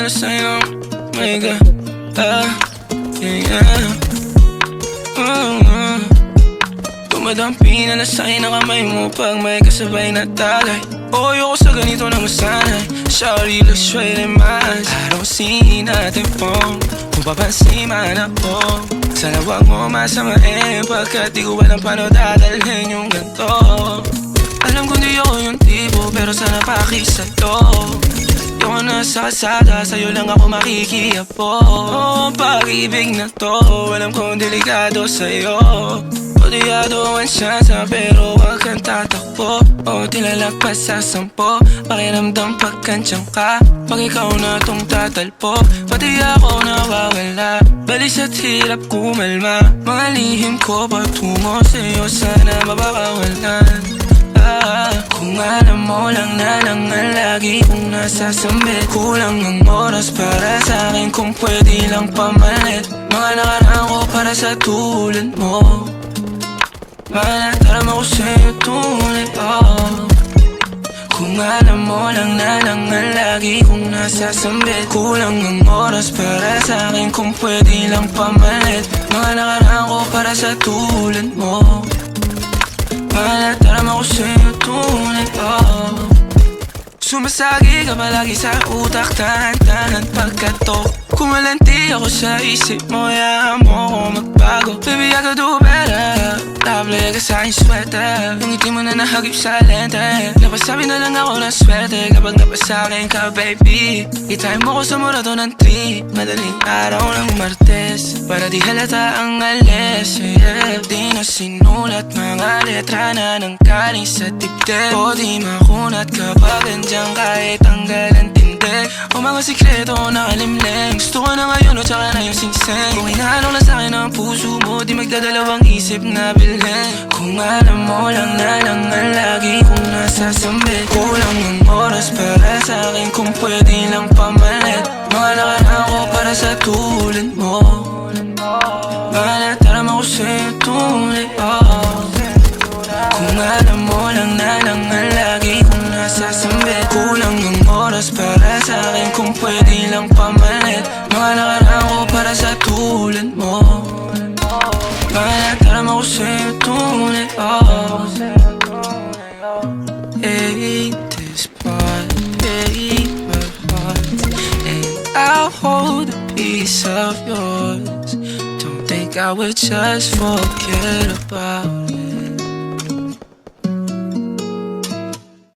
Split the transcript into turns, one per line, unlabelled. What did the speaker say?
na sa'yo, oh my God. Yeah. Dumadampi na lasay na kamay mo pag may kasabay na tagay. Oh, ayoko sa ganito na masanay. Shawty looks straight in my eyes. I don't see nothing wrong kung papansin man ako. Sana wag mo masamain pagkat di ko alam paano dadalhin yung ganito. Alam kong di ako yung tipo pero sana pakisalo. Yung nasa kalsada, sa'yo lang ako makikiapo. Oh, pag-ibig na to, alam kong delikado sa'yo. Odiyado ang siyansa pero wag kang tatakbo. O tilalagpas sa 10, pakiramdam pagkansyang ka. Pag ikaw na tong tatalpo, pati ako nawawala. Balis at hirap kumalma, mga lihim ko patungo sa'yo sana mabakawalan. Kung alam mo lang na lang ang lagi kong nasasambit. Kulang ang oras para sa'kin kung pwede lang pamalit. Mga nakaraan ko para sa tulad mo. Manataram ako sa'yo tunay, oh. Kung alam mo lang na lang ang lagi kong nasasambit. Kulang ang oras para sa'kin kung pwede lang pamalit. Mga nakaraan ko para sa tulad mo. Manataram ako sa'yo tunay, oh. Sumasagi ka palagi sa utak, tahan-tahan pagkato. Kumalanti ako sa isip mo, hayaan mo ako magbago. Baby, I could do better. Table ka sa aking sweater, yung ngiti mo na nahagip sa lente. Napasabi na lang ako ng swerte kapag napasakin ka, baby. Itayin mo ko sa murato ng 3, madaling araw ng Martes, para di halata ang alis, yeah. Di na sinulat mga letra na nang galing sa dibdib. O di makunat kapag andyan kahit tanggal ang tindig. O mga sikreto nakalimling, gusto ko na ngayon o tsaka na yung singsing. Kung hinanong na sa'kin ang puso mo, di magdadalawang isip na bilhin. Kung alam mo lang na lang ang lagi kong nasasambit. Kulang ang oras para sa'kin kung pwede lang pamalit. Mga nakaraan ko para sa tulad mo. Manataram ako sa'yo tunay, oh. Kung alam mo lang na lang ang lagi kong nasasambit. Kulang ang oras para sa'kin kung pwede lang pamalit. Mga nakaraan ko para sa tulad mo. Manataram ako sa'yo tunay, oh. Hey, this part, hey, my heart, and I'll hold a piece of yours. Don't think I would just forget about you.